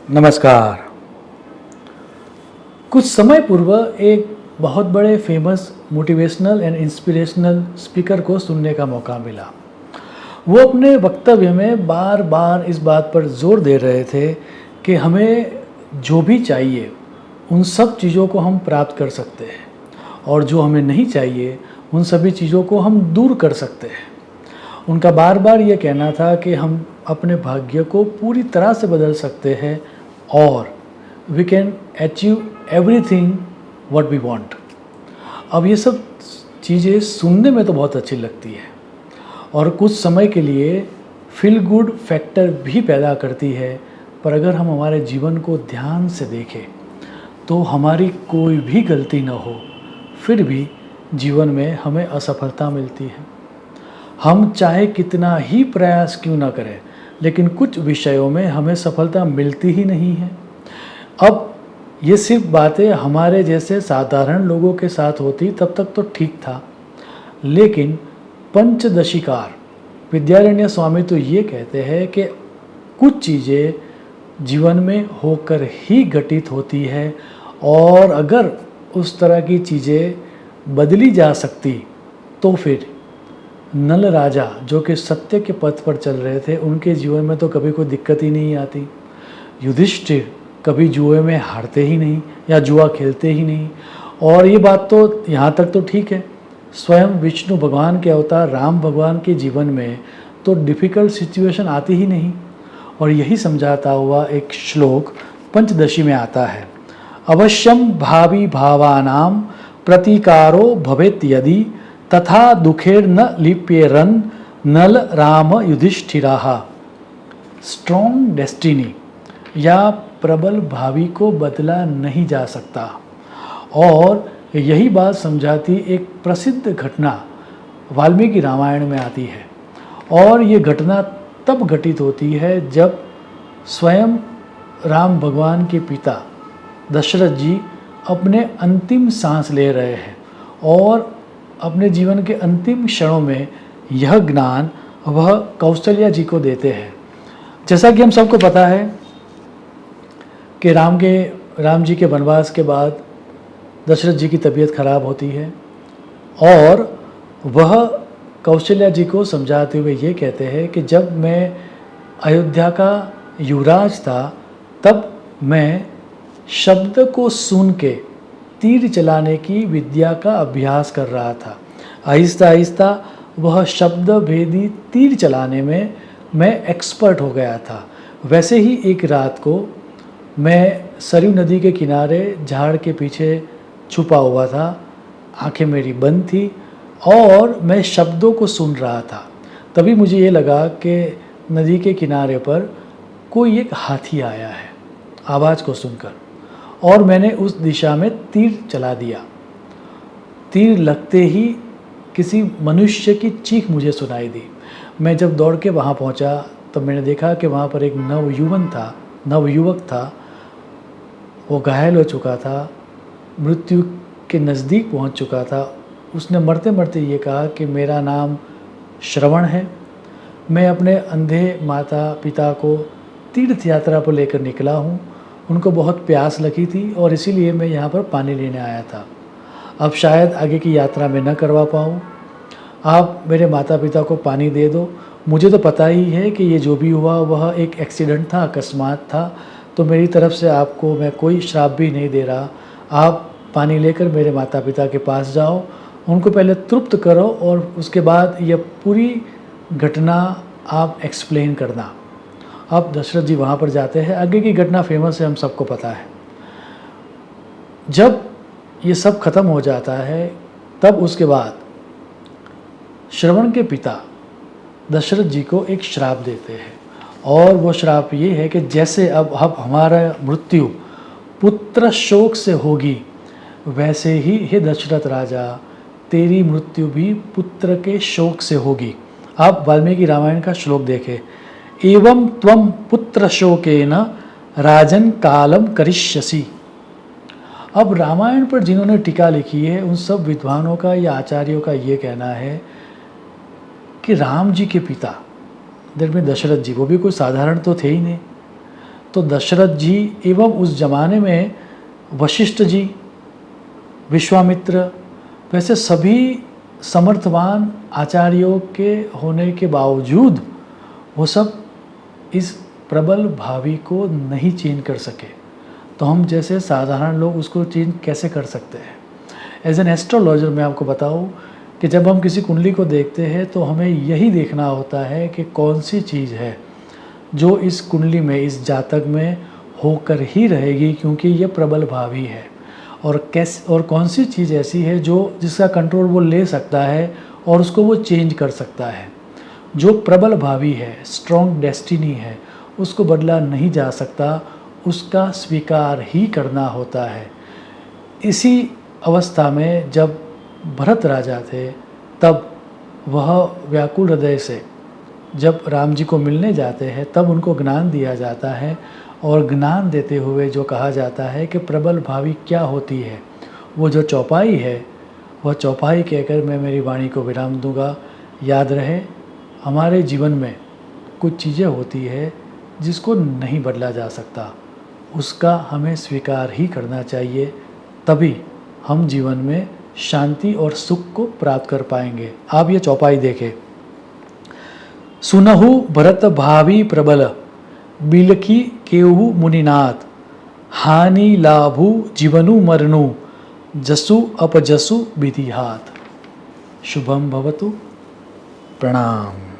नमस्कार। कुछ समय पूर्व एक बहुत बड़े famous motivational and inspirational speaker को सुनने का मौका मिला। वो अपने वक्तव्य में बार बार इस बात पर जोर दे रहे थे कि हमें जो भी चाहिए उन सब चीज़ों को हम प्राप्त कर सकते हैं और जो हमें नहीं चाहिए उन सभी चीज़ों को हम दूर कर सकते हैं। उनका बार बार ये कहना था कि हम अपने भाग्य को पूरी तरह से बदल सकते हैं और we can achieve everything what we want. अब ये सब चीज़ें सुनने में तो बहुत अच्छी लगती है और कुछ समय के लिए फील गुड फैक्टर भी पैदा करती है, पर अगर हम हमारे जीवन को ध्यान से देखें तो हमारी कोई भी गलती न हो फिर भी जीवन में हमें असफलता मिलती है। हम चाहे कितना ही प्रयास क्यों ना करें, लेकिन कुछ विषयों में हमें सफलता मिलती ही नहीं है। अब ये सिर्फ बातें हमारे जैसे साधारण लोगों के साथ होती तब तक तो ठीक था, लेकिन पंचदशिकार विद्यारण्य स्वामी तो ये कहते हैं कि कुछ चीज़ें जीवन में होकर ही घटित होती है और अगर उस तरह की चीज़ें बदली जा सकती तो फिर नल राजा जो कि सत्य के पथ पर चल रहे थे उनके जीवन में तो कभी कोई दिक्कत ही नहीं आती। युधिष्ठिर कभी जुए में हारते ही नहीं या जुआ खेलते ही नहीं। और ये बात तो यहाँ तक तो ठीक है, स्वयं विष्णु भगवान के अवतार राम भगवान के जीवन में तो डिफ़िकल्ट सिचुएशन आती ही नहीं। और यही समझाता हुआ एक श्लोक पंचदशी में आता है, अवश्यम भावी भावानाम प्रतीकारो भवेत यदि तथा दुखेर न लिप्येरन नल राम युधिष्ठिराः। स्ट्रॉन्ग डेस्टिनी या प्रबल भावी को बदला नहीं जा सकता। और यही बात समझाती एक प्रसिद्ध घटना वाल्मीकि रामायण में आती है। और ये घटना तब घटित होती है जब स्वयं राम भगवान के पिता दशरथ जी अपने अंतिम सांस ले रहे हैं और अपने जीवन के अंतिम क्षणों में यह ज्ञान वह कौशल्या जी को देते हैं। जैसा कि हम सबको पता है कि राम जी के वनवास के बाद दशरथ जी की तबीयत खराब होती है और वह कौशल्या जी को समझाते हुए ये कहते हैं कि जब मैं अयोध्या का युवराज था तब मैं शब्द को सुन के तीर चलाने की विद्या का अभ्यास कर रहा था। आहिस्ता आहिस्ता वह शब्द भेदी तीर चलाने में मैं एक्सपर्ट हो गया था। वैसे ही एक रात को मैं सरयू नदी के किनारे झाड़ के पीछे छुपा हुआ था, आंखें मेरी बंद थी और मैं शब्दों को सुन रहा था। तभी मुझे ये लगा कि नदी के किनारे पर कोई एक हाथी आया है आवाज़ को सुनकर, और मैंने उस दिशा में तीर चला दिया। तीर लगते ही किसी मनुष्य की चीख मुझे सुनाई दी। मैं जब दौड़ के वहाँ पहुँचा तब मैंने देखा कि वहाँ पर एक नवयुवक था। वो घायल हो चुका था, मृत्यु के नज़दीक पहुँच चुका था। उसने मरते मरते ये कहा कि मेरा नाम श्रवण है, मैं अपने अंधे माता पिता को तीर्थ यात्रा पर लेकर निकला हूँ। उनको बहुत प्यास लगी थी और इसीलिए मैं यहाँ पर पानी लेने आया था। अब शायद आगे की यात्रा में न करवा पाऊँ, आप मेरे माता पिता को पानी दे दो। मुझे तो पता ही है कि ये जो भी हुआ वह एक एक्सीडेंट था, अकस्मात था, तो मेरी तरफ से आपको मैं कोई श्राप भी नहीं दे रहा। आप पानी लेकर मेरे माता पिता के पास जाओ, उनको पहले तृप्त करो और उसके बाद यह पूरी घटना आप एक्सप्लेन करना। अब दशरथ जी वहाँ पर जाते हैं। आगे की घटना फेमस है, हम सबको पता है। जब ये सब खत्म हो जाता है तब उसके बाद श्रवण के पिता दशरथ जी को एक श्राप देते हैं और वो श्राप ये है कि जैसे अब हमारा मृत्यु पुत्र शोक से होगी, वैसे ही हे दशरथ राजा तेरी मृत्यु भी पुत्र के शोक से होगी। आप वाल्मीकि रामायण का श्लोक देखें, एवं त्वं पुत्र शोकेन राजन कालम करिष्यसि। अब रामायण पर जिन्होंने टीका लिखी है उन सब विद्वानों का या आचार्यों का ये कहना है कि राम जी के पिता दैट मीन दशरथ जी, वो भी कोई साधारण तो थे ही नहीं। तो दशरथ जी एवं उस जमाने में वशिष्ठ जी, विश्वामित्र, वैसे सभी समर्थवान आचार्यों के होने के बावजूद वो सब इस प्रबल भावी को नहीं चेंज कर सके। तो हम जैसे साधारण लोग उसको चेंज कैसे कर सकते हैं? एज एन एस्ट्रोलॉजर मैं आपको बताऊं कि जब हम किसी कुंडली को देखते हैं तो हमें यही देखना होता है कि कौन सी चीज़ है जो इस कुंडली में, इस जातक में होकर ही रहेगी, क्योंकि ये प्रबल भावी है। और कौन सी चीज़ ऐसी है जो जिसका कंट्रोल वो ले सकता है और उसको वो चेंज कर सकता है। जो प्रबल भावी है, स्ट्रॉन्ग डेस्टिनी है, उसको बदला नहीं जा सकता, उसका स्वीकार ही करना होता है। इसी अवस्था में जब भरत राजा थे, तब वह व्याकुल हृदय से जब राम जी को मिलने जाते हैं तब उनको ज्ञान दिया जाता है, और ज्ञान देते हुए जो कहा जाता है कि प्रबल भावी क्या होती है, वो जो चौपाई है, वह चौपाई कहकर मैं मेरी वाणी को विराम दूंगा। याद रहे, हमारे जीवन में कुछ चीज़ें होती है जिसको नहीं बदला जा सकता, उसका हमें स्वीकार ही करना चाहिए, तभी हम जीवन में शांति और सुख को प्राप्त कर पाएंगे। आप ये चौपाई देखें। सुनहु भरत भावी प्रबल, बिलखी केहु मुनिनाथ, हानि लाभु जीवनु मरनु, जसु अपजसु विधि हाथ। शुभम भवतु। प्रणाम।